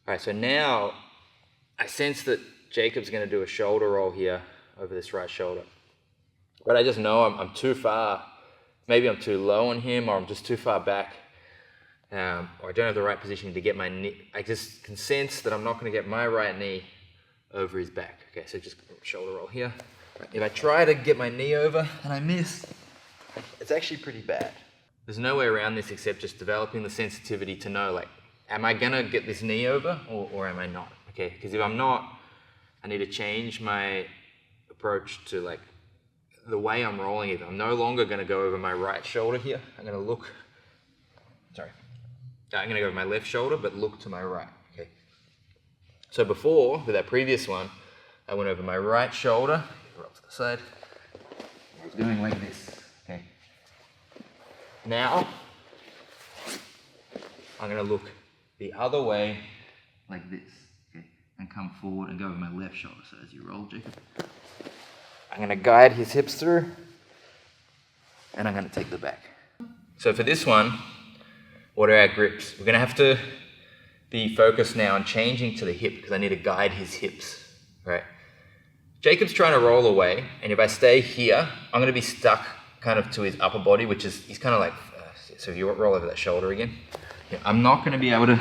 All right, so now I sense that Jacob's going to do a shoulder roll here over this right shoulder. But I just know I'm too far. Maybe I'm too low on him, or I'm just too far back, or I don't have the right positioning to get my knee. I just can sense that I'm not going to get my right knee over his back. Okay, so just shoulder roll here. If I try to get my knee over and I miss, it's actually pretty bad. There's no way around this except just developing the sensitivity to know, like, am I gonna get this knee over or am I not? Okay, because if I'm not, I need to change my approach to like the way I'm rolling it. I'm no longer gonna go over my right shoulder here. I'm gonna go over my left shoulder, but look to my right, okay? So before, with that previous one, I went over my right shoulder, roll to the side. I was going like this, okay? Now, I'm gonna look the other way, like this, okay? And come forward and go over my left shoulder. So as you roll, Jacob, I'm gonna guide his hips through, and I'm gonna take the back. So for this one, what are our grips? We're gonna have to be focused now on changing to the hip because I need to guide his hips, right? Jacob's trying to roll away, and if I stay here, I'm gonna be stuck kind of to his upper body, which is, he's kind of like, so if you roll over that shoulder again, yeah, I'm not gonna be able to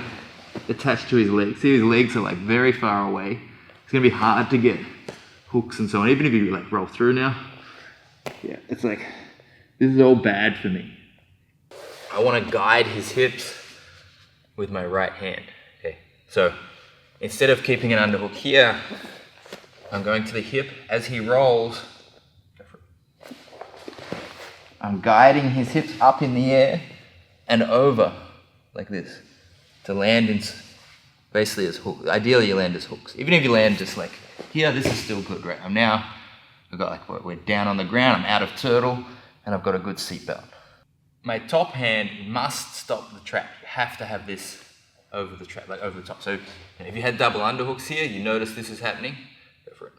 attach to his legs. See, his legs are like very far away. It's gonna be hard to get hooks and so on, even if you like roll through now. Yeah, it's like, this is all bad for me. I wanna guide his hips with my right hand, okay? So instead of keeping an underhook here, I'm going to the hip. As he rolls, I'm guiding his hips up in the air and over, like this, to land in, basically as hooks. Ideally you land as hooks. Even if you land just like here, this is still good, right? I've got like, we're down on the ground, I'm out of turtle, and I've got a good seatbelt. My top hand must stop the trap. You have to have this over the trap, like over the top. So if you had double underhooks here, you notice this is happening, go for it.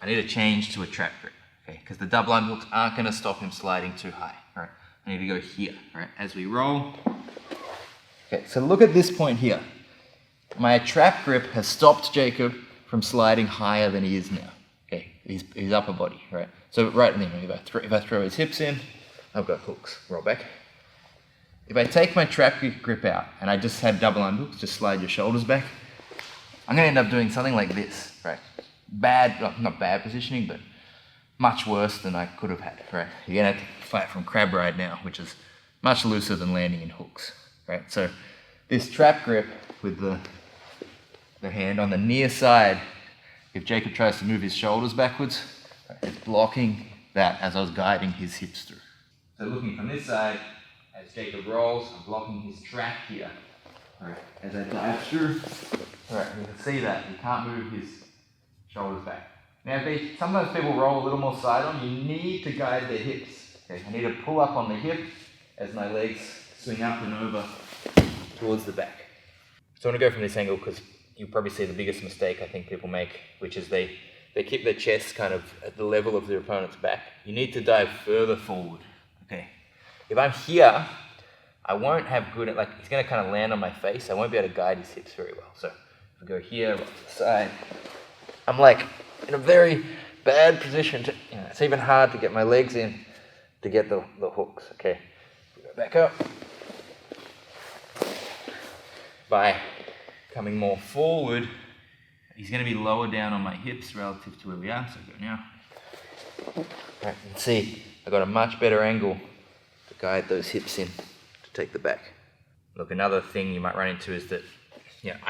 I need to change to a trap grip, okay? Because the double underhooks aren't gonna stop him sliding too high, all right? I need to go here, all right? As we roll. Okay, so look at this point here. My trap grip has stopped Jacob from sliding higher than he is now, okay? His upper body, right? So right now, if I throw his hips in, I've got hooks, roll back. If I take my trap grip out and I just had double underhooks, just slide your shoulders back, I'm gonna end up doing something like this, right? Not bad positioning, but much worse than I could have had, right? You're gonna have to fight from crab ride now, which is much looser than landing in hooks, right? So this trap grip with the hand on the near side, if Jacob tries to move his shoulders backwards, it's blocking that as I was guiding his hips through. So looking from this side, as Jacob rolls, I'm blocking his trap here. All right, as I dive through, all right, you can see that he can't move his shoulders back. Now, sometimes people roll a little more side on. You need to guide their hips. Okay, I need to pull up on the hip as my legs swing up and over towards the back. So I want to go from this angle because you probably see the biggest mistake I think people make, which is they keep their chest kind of at the level of their opponent's back. You need to dive further forward. Okay. If I'm here, I won't have good, like he's going to kind of land on my face. I won't be able to guide his hips very well. So if I go here, roll to the side, I'm like in a very bad position. It's even hard to get my legs in to get the hooks. Okay. Go back up. By coming more forward, he's going to be lower down on my hips relative to where we are. So I go now. All right, you can see I've got a much better angle to guide those hips in to take the back. Look, another thing you might run into is that,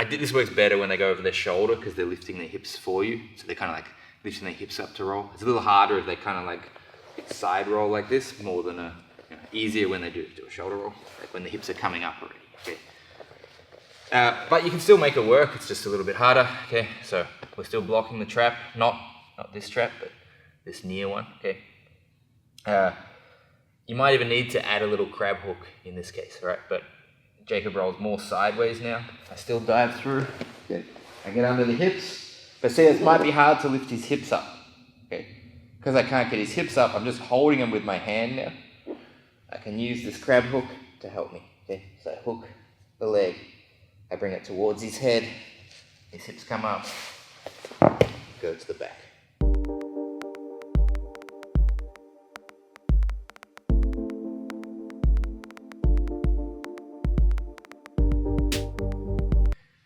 this works better when they go over their shoulder because they're lifting their hips for you. So they're kind of like lifting their hips up to roll. It's a little harder if they kind of like side roll like this, more than easier when they do a shoulder roll, like when the hips are coming up already. Okay. But you can still make it work. It's just a little bit harder. Okay, so we're still blocking the trap, not this trap, but this near one. Okay. You might even need to add a little crab hook in this case, right? But Jacob rolls more sideways now. I still dive through. Okay. I get under the hips, but see, it might be hard to lift his hips up. Okay, because I can't get his hips up, I'm just holding him with my hand now. I can use this crab hook to help me. Okay, so hook the leg, I bring it towards his head, his hips come up, go to the back.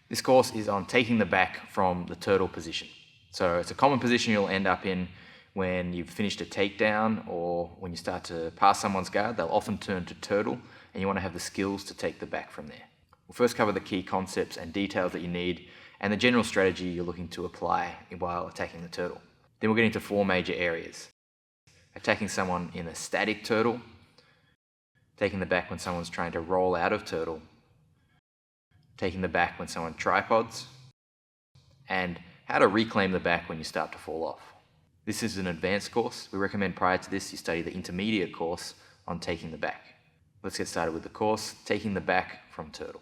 This course is on taking the back from the turtle position. So it's a common position you'll end up in when you've finished a takedown or when you start to pass someone's guard. They'll often turn to turtle, and you want to have the skills to take the back from there. We'll first cover the key concepts and details that you need and the general strategy you're looking to apply while attacking the turtle. Then we'll get into 4 major areas: attacking someone in a static turtle, taking the back when someone's trying to roll out of turtle, taking the back when someone tripods, and how to reclaim the back when you start to fall off. This is an advanced course. We recommend prior to this you study the intermediate course on taking the back. Let's get started with the course, taking the back from turtle.